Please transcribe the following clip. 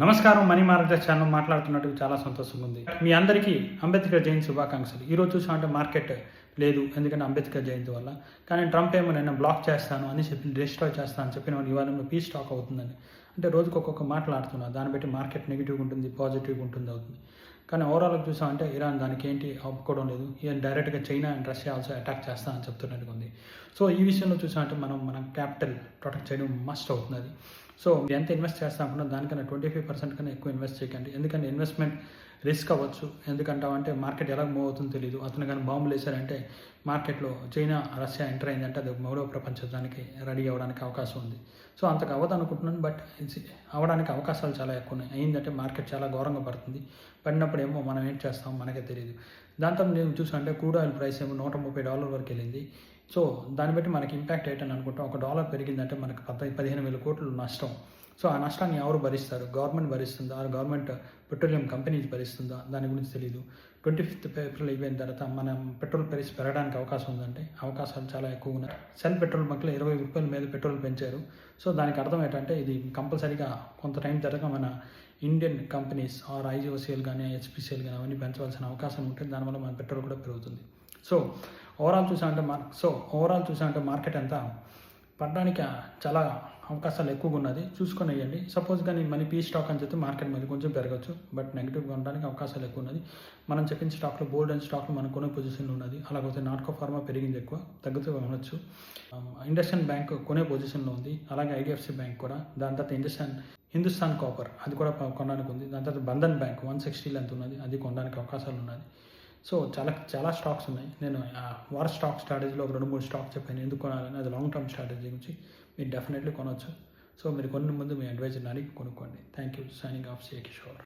నమస్కారం. Money market channel మాట్లాడుతున్నట్టు చాలా సంతోషంగా ఉంది. మీ అందరికీ అంబేద్కర్ జయంతి శుభాకాంక్షలు. ఈరోజు చూసామంటే మార్కెట్ లేదు, ఎందుకంటే అంబేద్కర్ జయంతి వల్ల. కానీ ట్రంప్ ఏమో నేను బ్లాక్ చేస్తాను అని చెప్పి డిస్ట్రాయ్ చేస్తాను అని చెప్పిన ఇవాళ పీస్ స్టాక్ అవుతుందని. అంటే రోజుకు ఒక్కొక్క మాట్లాడుతున్నా, దాన్ని బట్టి మార్కెట్ నెగిటివ్గా ఉంటుంది, పాజిటివ్గా ఉంటుంది అవుతుంది. కానీ ఓవరాల్గా చూసామంటే ఇరాన్ దానికి ఏంటి ఒప్పుకోవడం లేదు. ఈయన డైరెక్ట్గా China and Russia also attack చేస్తా అని చెప్తున్నట్టుగా ఉంది. సో ఈ విషయంలో చూసామంటే మన క్యాపిటల్ ప్రొటెక్ట్ చేయడం మస్ట్ అవుతుంది. సో మీరు ఎంత ఇన్వెస్ట్ చేస్తా అనుకున్నా దానికన్నా 25% కన్నా ఎక్కువ ఇన్వెస్ట్ చేయకండి. ఎందుకంటే ఇన్వెస్ట్మెంట్ రిస్క్ అవ్వచ్చు. ఎందుకంటే మార్కెట్ ఎలా మూవ్ అవుతుందో తెలియదు. అతను కానీ బాంబులు వేశారంటే మార్కెట్లో చైనా రష్యా ఎంటర్ అయిందంటే అది మూడవ ప్రపంచ యుద్ధానికి రెడీ అవ్వడానికి అవకాశం ఉంది. సో అంతకు అవ్వదు అనుకుంటున్నాను, బట్ అవ్వడానికి అవకాశాలు చాలా ఎక్కువ ఉన్నాయి. అయిందంటే మార్కెట్ చాలా ఘోరంగా పడుతుంది. పడినప్పుడు ఏమో మనం ఏం చేస్తాం మనకే తెలియదు. దాంతో నేను చూసానంటే క్రూడ్ ఆయిల్ ప్రైస్ ఏమో $130 వరకు వెళ్ళింది. సో దాన్ని బట్టి మనకి ఇంపాక్ట్ ఏంటని అనుకుంటాం. $1 పెరిగిందంటే మనకు 15,000 కోట్లు నష్టం. సో ఆ నష్టాన్ని ఎవరు భరిస్తారు? గవర్నమెంట్ భరిస్తుందా? గవర్నమెంట్ పెట్రోలియం కంపెనీస్ భరిస్తుందా? దాని గురించి తెలియదు. 25th ఏప్రిల్ అయిపోయిన తర్వాత మనం పెట్రోల్ ప్రైస్ పెరగడానికి అవకాశం ఉందంటే అవకాశాలు చాలా ఎక్కువ ఉన్నాయి. సెల్ పెట్రోల్ బంక్లో ₹20 మీద పెట్రోల్ పెంచారు. సో దానికి అర్థం ఏంటంటే ఇది కంపల్సరీగా కొంత టైం తర్వాత మన ఇండియన్ కంపెనీస్ ఆర్ ఐజిఓసిఎల్ కానీ హెచ్పిసిఎల్ కానీ అవన్నీ పెంచవలసిన అవకాశం ఉంటుంది. దానివల్ల మన పెట్రోల్ కూడా పెరుగుతుంది. సో ఓవరాల్ చూసామంటే మార్కెట్ అంతా పడడానికి చాలా అవకాశాలు ఎక్కువగా ఉన్నది. చూసుకొని వేయండి. సపోజ్ కానీ మనీ పీ స్టాక్ అని చెప్తే మార్కెట్ మీద కొంచెం పెరగచ్చు, బట్ నెగిటివ్గా ఉండడానికి అవకాశాలు ఎక్కువ ఉన్నది. మనం చెప్పిన స్టాక్లో బోల్డ్ అండ్ స్టాక్లో మనం కొనే పొజిషన్లో ఉన్నది. అలాగే నాట్కో ఫార్మా పెరిగింది ఎక్కువ, తగ్గుతూ ఉండొచ్చు. ఇండస్ఇండ్ బ్యాంక్ కొనే పొజిషన్లో ఉంది. అలాగే ఐడిఎఫ్సి బ్యాంక్ కూడా. దాని తర్వాత హిందుస్థాన్ కాపర్ అది కూడా కొనడానికి ఉంది. దాని తర్వాత బంధన్ బ్యాంక్ 160 ఎంత ఉన్నది, అది కొనడానికి అవకాశాలు ఉన్నది. సో చాలా స్టాక్స్ ఉన్నాయి. నేను వార్ స్టాక్ స్ట్రాటజీలో ఒక 2-3 స్టాక్స్ చెప్పాను ఎందుకు కొనాలని. అది లాంగ్ టర్మ్ స్ట్రాటజీ గురించి మీరు డెఫినెట్లీ కొనవచ్చు. సో మీరు కొన్న ముందు మీ అడ్వైజర్ని అడిగి కొనుక్కోండి. Thank you. Signing off C Kishore.